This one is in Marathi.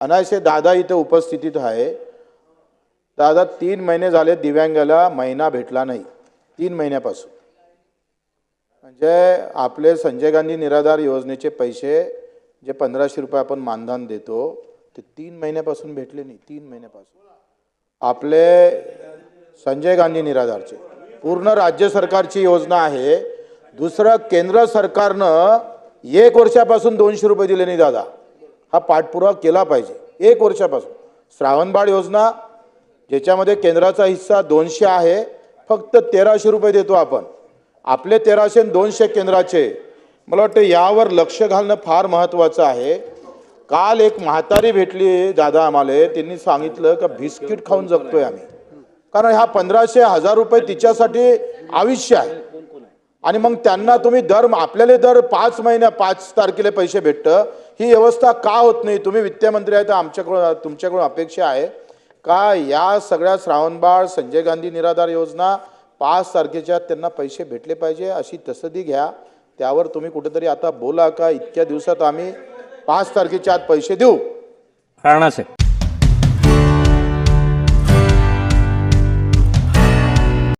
अनायसे दादा इथे उपस्थितीत आहे। दादा 3 महिने झाले दिव्यांगाला महिना भेटला नाही, 3 महिन्यापासून। म्हणजे आपले संजय गांधी निराधार योजनेचे पैसे जे 1500 रुपये आपण मानधन देतो ते 3 महिन्यापासून भेटले नाही, 3 महिन्यापासून। आपले संजय गांधी निराधारचे पूर्ण राज्य सरकारची योजना आहे। दुसरं केंद्र सरकारनं 1 वर्षापासून 200 रुपये दिले नाही दादा, हा पाठपुरावा केला पाहिजे। 1 वर्षापासून श्रावणबाळ योजना ज्याच्यामध्ये केंद्राचा हिस्सा 200 आहे, फक्त 1300 रुपये देतो आपण, आपले 1300 आणि 200 केंद्राचे। मला वाटतं यावर लक्ष घालणं फार महत्त्वाचं आहे। काल एक म्हातारी भेटली दादा आम्हाला, त्यांनी सांगितलं की बिस्किट खाऊन जगतोय आम्ही, कारण ह्या 1500-1000 रुपये तिच्यासाठी आयुष्य आहे। आणि मग त्यांना तुम्ही आपल्याला दर 5 महिन्या 5 तारखेला पैसे भेटतं, ही व्यवस्था का होत नाही? तुम्ही वित्तमंत्री आहे तर आमच्याकडून तुमच्याकडून अपेक्षा आहे का या सगळ्या श्रावणबाळ संजय गांधी निराधार योजना 5 तारखेच्या त्यांना पैसे भेटले पाहिजे अशी तसदी घ्या। त्यावर तुम्ही कुठेतरी आता बोला का इतक्या दिवसात आम्ही 5 तारखेच्या आत पैसे देऊ। राणा साहेब